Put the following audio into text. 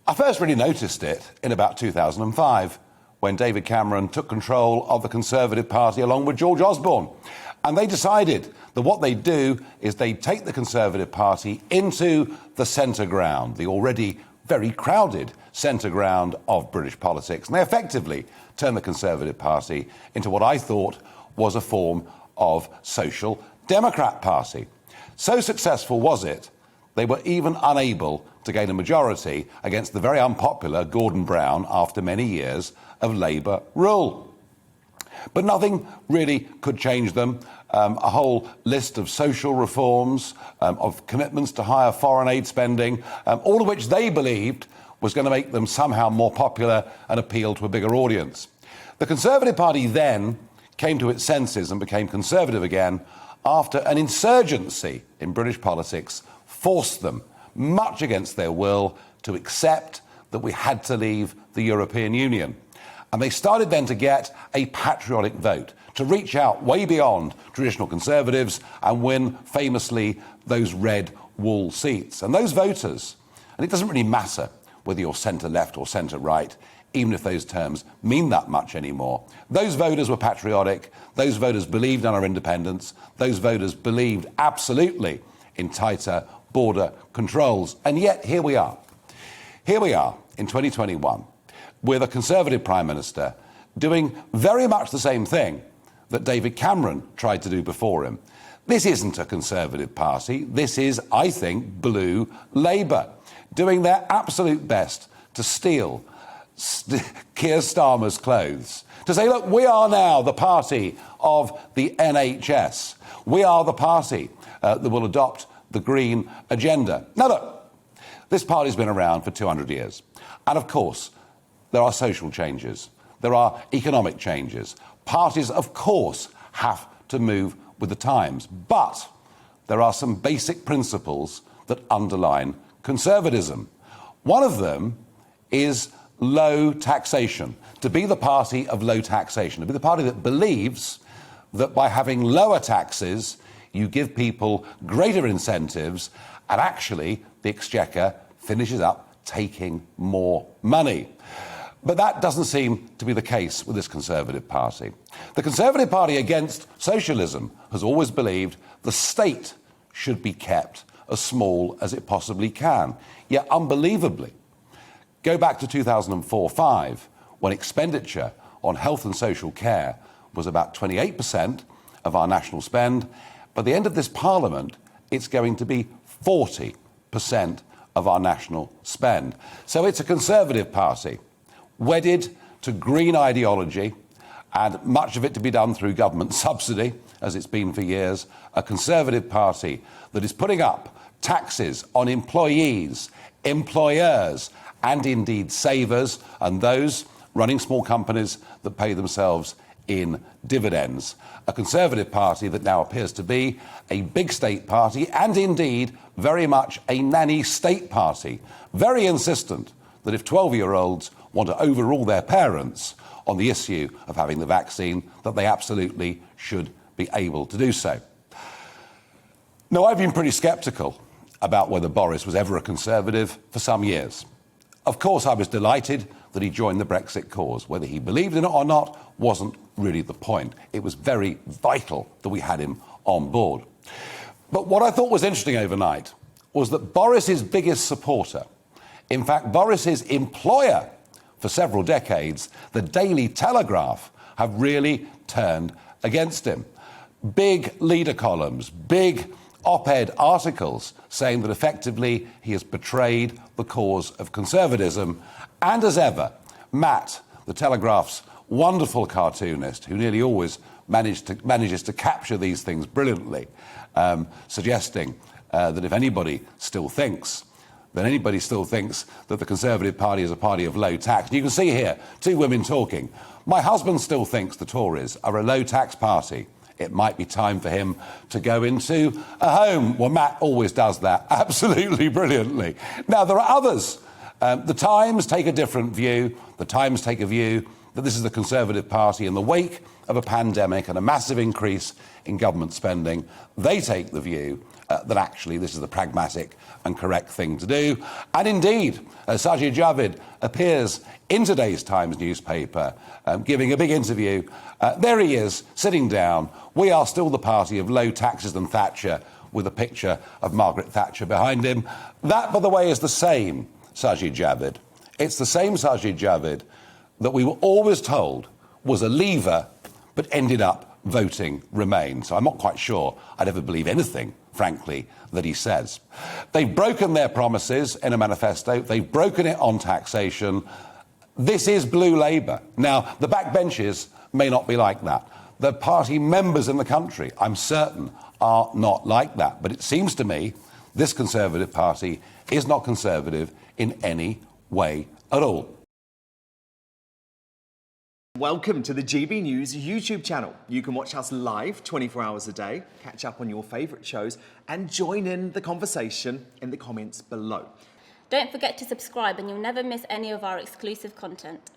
I first really noticed it in about 2005 when David Cameron took control of the Conservative Party along with George Osborne. And they decided that what they'd do is they'd take the Conservative Party into the centre ground, the already very crowded centre ground of British politics. And they effectively turned the Conservative Party into what I thought was a form of social democrat party. So successful was it, they were even unable to gain a majority against the very unpopular Gordon Brown after many years of Labour rule. But nothing really could change them. A whole list of social reforms, of commitments to higher foreign aid spending, all of which they believed was going to make them somehow more popular and appeal to a bigger audience. The Conservative Party then came to its senses and became Conservative again after an insurgency in British politics forced them, much against their will, to accept that we had to leave the European Union. And they started then to get a patriotic vote, to reach out way beyond traditional Conservatives and win, famously, those red wall seats. And those voters, and it doesn't really matter whether you're centre-left or centre-right, even if those terms mean that much anymore, those voters were patriotic, those voters believed in our independence, those voters believed absolutely in tighter border controls. And yet, here we are. Here we are in 2021 with a Conservative Prime Minister doing very much the same thing that David Cameron tried to do before him. This isn't a Conservative party. This is, I think, blue Labour, doing their absolute best to steal Keir Starmer's clothes, to say, look, we are now the party of the NHS. We are the party that will adopt the green agenda. Now, look, this party's been around for 200 years. And, of course, there are social changes. There are economic changes. Parties, of course, have to move with the times. But there are some basic principles that underline conservatism. One of them is low taxation, to be the party of low taxation, to be the party that believes that by having lower taxes, you give people greater incentives, and actually the Exchequer finishes up taking more money. But that doesn't seem to be the case with this Conservative Party. The Conservative Party against socialism has always believed the state should be kept as small as it possibly can. Yet, unbelievably, go back to 2004-05, when expenditure on health and social care was about 28% of our national spend. By the end of this Parliament, it's going to be 40% of our national spend. So it's a Conservative Party, wedded to green ideology, and much of it to be done through government subsidy, as it's been for years, a Conservative Party that is putting up taxes on employees, employers, and indeed savers, and those running small companies that pay themselves in dividends. A Conservative Party that now appears to be a big state party and indeed very much a nanny state party, very insistent that if 12-year-olds want to overrule their parents on the issue of having the vaccine, that they absolutely should be able to do so. Now, I've been pretty sceptical about whether Boris was ever a Conservative for some years. Of course, I was delighted that he joined the Brexit cause. Whether he believed in it or not wasn't really the point. It was very vital that we had him on board. But what I thought was interesting overnight was that Boris's biggest supporter, in fact, Boris's employer for several decades, the Daily Telegraph, have really turned against him. Big leader columns, big op-ed articles saying that effectively he has betrayed the cause of conservatism. And as ever, Matt, the Telegraph's wonderful cartoonist, who nearly always manages to capture these things brilliantly, suggesting that if anybody still thinks that the Conservative Party is a party of low tax. You can see here, two women talking. My husband still thinks the Tories are a low-tax party. It might be time for him to go into a home. Well, Matt always does that absolutely brilliantly. Now, there are others. The Times take a different view. The Times take a view that this is the Conservative Party in the wake of a pandemic and a massive increase in government spending. They take the view that actually this is the pragmatic and correct thing to do. And indeed, Sajid Javid appears in today's Times newspaper giving a big interview. There he is, sitting down. We are still the party of low taxes and Thatcher, with a picture of Margaret Thatcher behind him. That, by the way, is the same Sajid Javid. It's the same Sajid Javid that we were always told was a leaver, but ended up voting Remain. So I'm not quite sure I'd ever believe anything, frankly, that he says. They've broken their promises in a manifesto. They've broken it on taxation. This is blue Labour. Now, the backbenches may not be like that. The party members in the country, I'm certain, are not like that. But it seems to me this Conservative Party is not Conservative in any way at all. Welcome to the GB News YouTube channel. You can watch us live 24 hours a day, catch up on your favourite shows and join in the conversation in the comments below. Don't forget to subscribe and you'll never miss any of our exclusive content.